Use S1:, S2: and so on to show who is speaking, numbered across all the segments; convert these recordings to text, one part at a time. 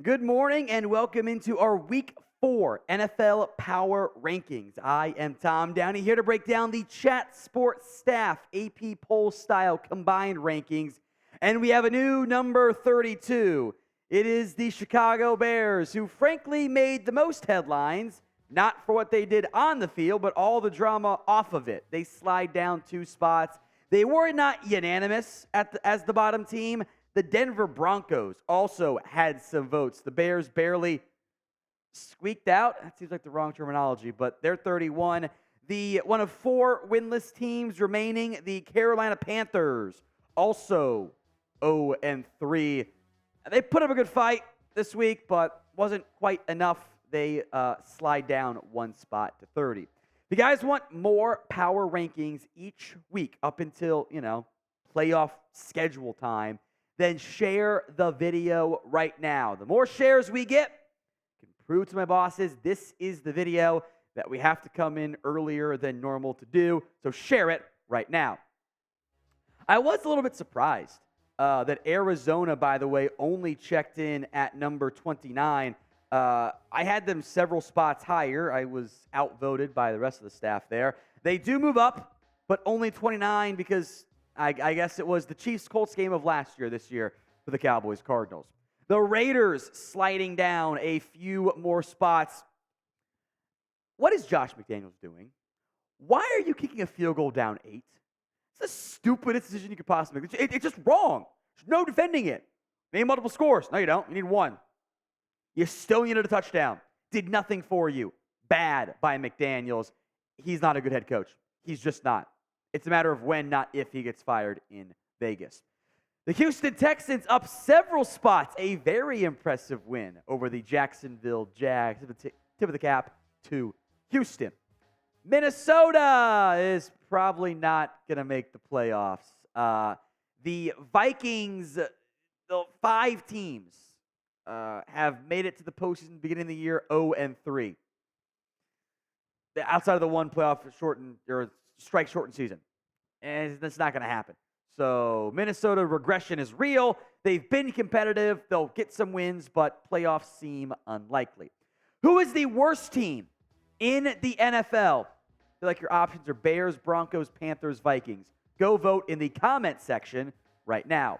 S1: Good morning and welcome into our Week 4 NFL Power Rankings. I am Tom Downey here to break down the Chat Sports Staff AP poll style combined rankings. And we have a new number 32. It is the Chicago Bears, who frankly made the most headlines, not for what they did on the field, but all the drama off of it. They slide down 2 spots. They were not unanimous as the bottom team. The Denver Broncos also had some votes. The Bears barely squeaked out. That seems like the wrong terminology, but they're 31. The one of 4 winless teams remaining, the Carolina Panthers, also 0-3. They put up a good fight this week, but wasn't quite enough. They slide down 1 spot to 30. If you guys want more power rankings each week up until, playoff schedule time, then share the video right now. The more shares we get, I can prove to my bosses this is the video that we have to come in earlier than normal to do. So share it right now. I was a little bit surprised that Arizona, by the way, only checked in at number 29. I had them several spots higher. I was outvoted by the rest of the staff there. They do move up, but only 29 because I guess it was the Chiefs-Colts game of last year this year for the Cowboys-Cardinals. The Raiders sliding down a few more spots. What is Josh McDaniels doing? Why are you kicking a field goal down 8? It's the stupidest decision you could possibly make. It's just wrong. There's no defending it. Need multiple scores. No, you don't. You need 1. You still needed a touchdown. Did nothing for you. Bad by McDaniels. He's not a good head coach. He's just not. It's a matter of when, not if, he gets fired in Vegas. The Houston Texans up several spots. A very impressive win over the Jacksonville Jags. Tip of the cap to Houston. Minnesota is probably not going to make the playoffs. The Vikings, the 5 teams, have made it to the postseason beginning of the year 0-3. Outside of the one playoff strike shortened season. And that's not going to happen. So Minnesota regression is real. They've been competitive. They'll get some wins, but playoffs seem unlikely. Who is the worst team in the NFL? I feel like your options are Bears, Broncos, Panthers, Vikings. Go vote in the comment section right now.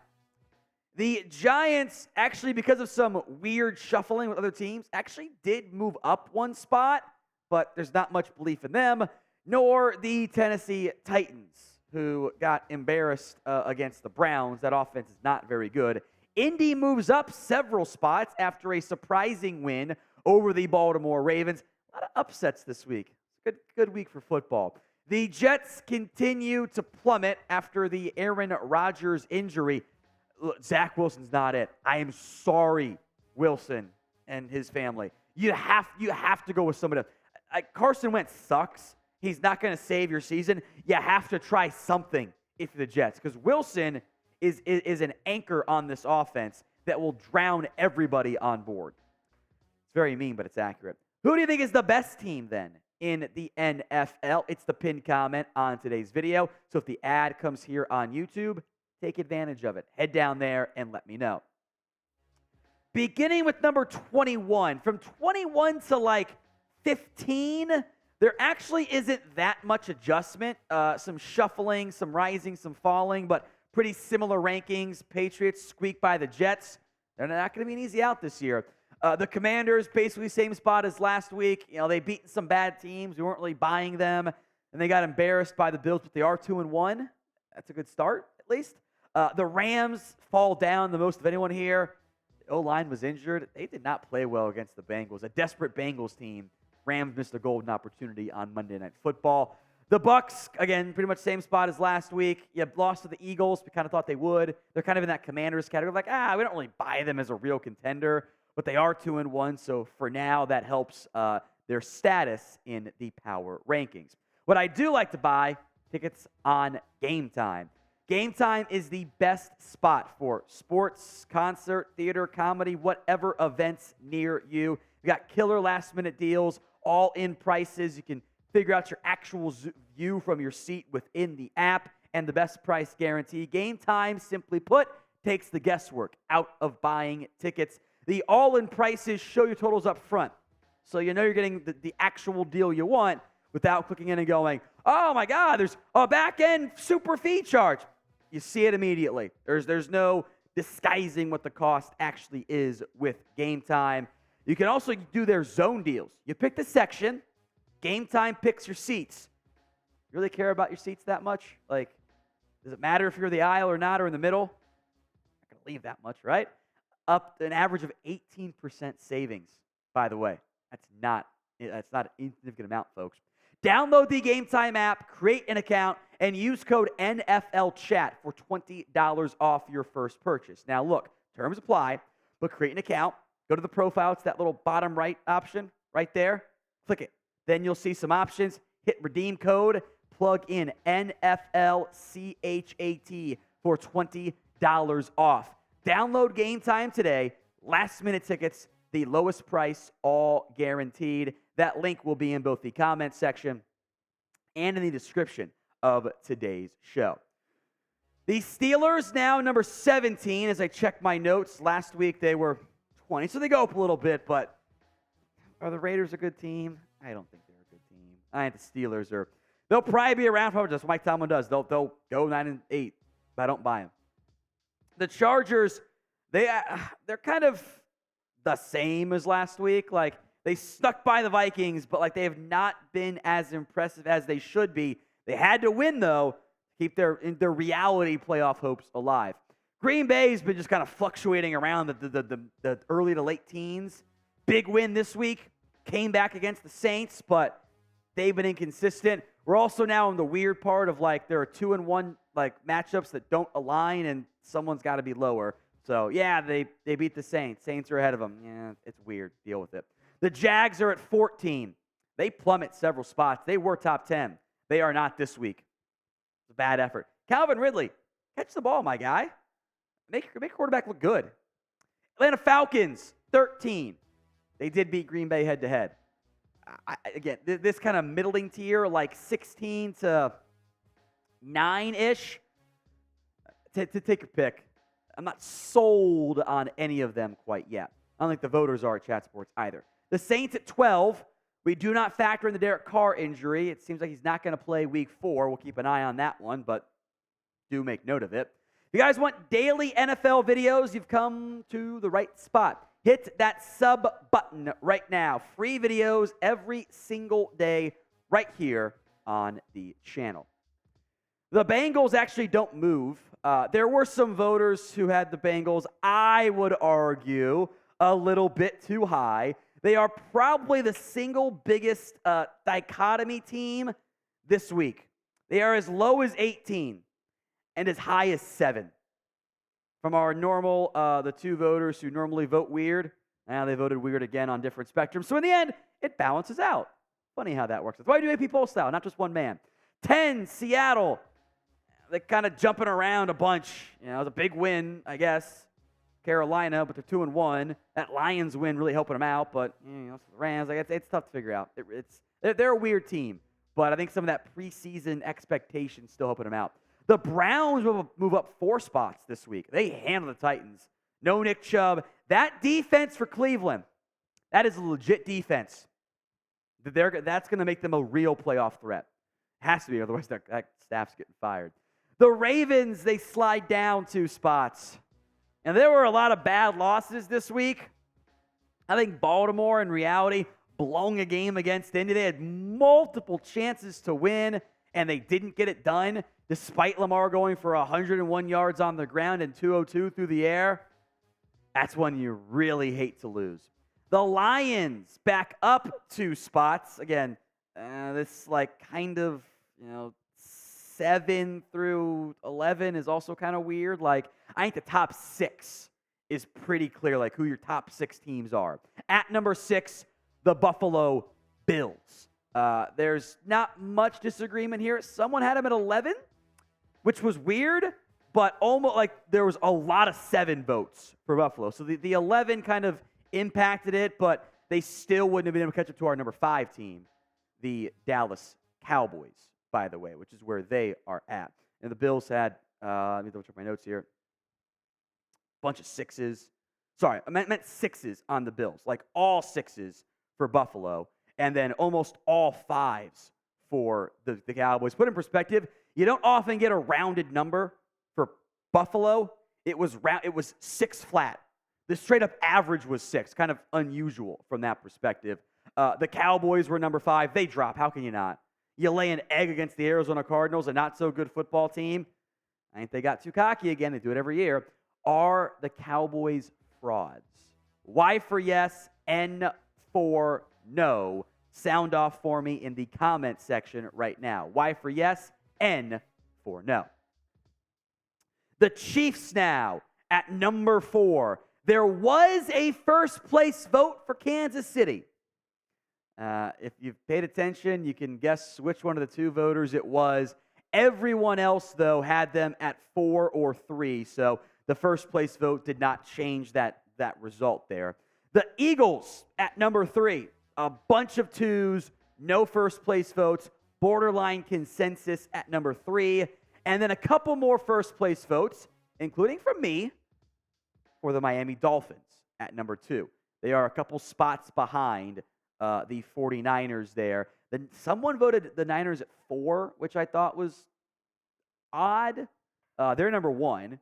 S1: The Giants, actually, because of some weird shuffling with other teams, actually did move up 1 spot, but there's not much belief in them. Nor the Tennessee Titans, who got embarrassed against the Browns. That offense is not very good. Indy moves up several spots after a surprising win over the Baltimore Ravens. A lot of upsets this week. Good week for football. The Jets continue to plummet after the Aaron Rodgers injury. Look, Zach Wilson's not it. I am sorry, Wilson and his family. You have to go with somebody else. Carson Wentz sucks. He's not going to save your season. You have to try something if you're the Jets, because Wilson is an anchor on this offense that will drown everybody on board. It's very mean, but it's accurate. Who do you think is the best team then in the NFL? It's the pinned comment on today's video. So if the ad comes here on YouTube, take advantage of it. Head down there and let me know. Beginning with number 21. From 21 to 15, there actually isn't that much adjustment. Some shuffling, some rising, some falling, but pretty similar rankings. Patriots squeak by the Jets. They're not going to be an easy out this year. The Commanders, basically same spot as last week. They beat some bad teams. We weren't really buying them, and they got embarrassed by the Bills, but they are 2-1. That's a good start, at least. The Rams fall down the most of anyone here. The O-line was injured. They did not play well against the Bengals, a desperate Bengals team. Rams missed a golden opportunity on Monday Night Football. The Bucs, again, pretty much same spot as last week. You lost to the Eagles. We kind of thought they would. They're kind of in that Commanders category. We don't really buy them as a real contender, but they are 2-1. So for now, that helps their status in the power rankings. What I do like to buy, tickets on Game Time. Game Time is the best spot for sports, concert, theater, comedy, whatever events near you. You got killer last-minute deals, all-in prices. You can figure out your actual view from your seat within the app, and the best price guarantee. Game Time, simply put, takes the guesswork out of buying tickets. The all-in prices show your totals up front. So you know you're getting the actual deal you want without clicking in and going, oh my God, there's a back-end super fee charge. You see it immediately. There's no disguising what the cost actually is with Game Time. You can also do their zone deals. You pick the section, Game Time picks your seats. You really care about your seats that much? Like, does it matter if you're the aisle or not, or in the middle? Not going to leave that much, right? Up an average of 18% savings, by the way. That's not an insignificant amount, folks. Download the Game Time app, create an account, and use code NFLChat for $20 off your first purchase. Now, look, terms apply, but create an account. Go to the profile. It's that little bottom right option right there. Click it. Then you'll see some options. Hit redeem code. Plug in NFLCHAT for $20 off. Download Game Time today. Last-minute tickets, the lowest price, all guaranteed. That link will be in both the comment section and in the description of today's show. The Steelers now number 17 as I check my notes. Last week they were 20, so they go up a little bit, but are the Raiders a good team? I don't think they're a good team. I think the Steelers are. They'll probably be around for just what Mike Tomlin does. They'll go 9-8, but I don't buy them. The Chargers, they're kind of the same as last week. Like, they stuck by the Vikings, but like they have not been as impressive as they should be. They had to win, though, to keep their reality playoff hopes alive. Green Bay's been just kind of fluctuating around the early to late teens. Big win this week. Came back against the Saints, but they've been inconsistent. We're also now in the weird part of like there are 2-1 like matchups that don't align, and someone's got to be lower. So yeah, they beat the Saints. Saints are ahead of them. Yeah, it's weird. Deal with it. The Jags are at 14. They plummet several spots. They were top 10. They are not this week. It's a bad effort. Calvin Ridley, catch the ball, my guy. Make quarterback look good. Atlanta Falcons, 13. They did beat Green Bay head-to-head. Again, this kind of middling tier, like 16 to 9-ish, to take a pick. I'm not sold on any of them quite yet. I don't think the voters are at Chat Sports either. The Saints at 12. We do not factor in the Derek Carr injury. It seems like he's not going to play week 4. We'll keep an eye on that one, but do make note of it. If you guys want daily NFL videos, you've come to the right spot. Hit that sub button right now. Free videos every single day right here on the channel. The Bengals actually don't move. There were some voters who had the Bengals, I would argue, a little bit too high. They are probably the single biggest dichotomy team this week. They are as low as 18 and as high as 7. From our normal, the 2 voters who normally vote weird, now they voted weird again on different spectrums. So in the end, it balances out. Funny how that works. That's why we do AP poll style, not just one man. 10, Seattle. They're kind of jumping around a bunch. You know, it was a big win, I guess. Carolina, but they're 2-1. That Lions win really helping them out, but you know, the Rams, like it's tough to figure out. They're a weird team, but I think some of that preseason expectation still helping them out. The Browns will move up 4 spots this week. They handle the Titans. No Nick Chubb. That defense for Cleveland, that is a legit defense. That's going to make them a real playoff threat. Has to be, otherwise that staff's getting fired. The Ravens, they slide down 2 spots. And there were a lot of bad losses this week. I think Baltimore, in reality, blowing a game against Indy. They had multiple chances to win, and they didn't get it done, despite Lamar going for 101 yards on the ground and 202 through the air. That's when you really hate to lose. The Lions back up 2 spots. Again, this like kind of, 7 through 11 is also kind of weird. Like, I think the top 6 is pretty clear, like who your top 6 teams are. At number 6, the Buffalo Bills. There's not much disagreement here. Someone had them at 11, which was weird, but almost like there was a lot of 7 votes for Buffalo. So the 11 kind of impacted it, but they still wouldn't have been able to catch up to our number 5 team, the Dallas Cowboys, by the way, which is where they are at. And the Bills had, let me double check my notes here, bunch of 6s. Sorry, I meant sixes on the Bills, like all sixes for Buffalo, and then almost all fives for the Cowboys. Put in perspective, you don't often get a rounded number for Buffalo. It was 6 flat. The straight up average was 6, kind of unusual from that perspective. The Cowboys were number 5. They drop. How can you not? You lay an egg against the Arizona Cardinals, a not so good football team. I think they got too cocky again. They do it every year. Are the Cowboys frauds? Y for yes, N for no. Sound off for me in the comment section right now. Y for yes, N for no. The Chiefs now at number 4. There was a first place vote for Kansas City. If you've paid attention, you can guess which one of the 2 voters it was. Everyone else, though, had them at 4 or 3, so the first place vote did not change that result there. The Eagles at number 3, a bunch of 2s, no first place votes, borderline consensus at number 3, and then a couple more first place votes, including from me, for the Miami Dolphins at number 2. They are a couple spots behind the 49ers there. Then someone voted the Niners at 4, which I thought was odd. They're number 1,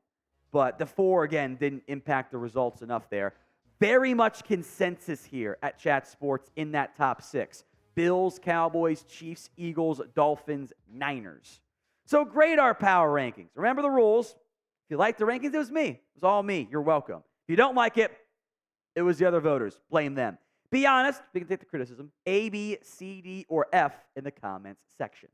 S1: but the 4, again, didn't impact the results enough there. Very much consensus here at Chat Sports in that top 6. Bills, Cowboys, Chiefs, Eagles, Dolphins, Niners. So grade our power rankings. Remember the rules. If you like the rankings, it was me. It was all me. You're welcome. If you don't like it, it was the other voters. Blame them. Be honest. We can take the criticism. A, B, C, D, or F in the comments section.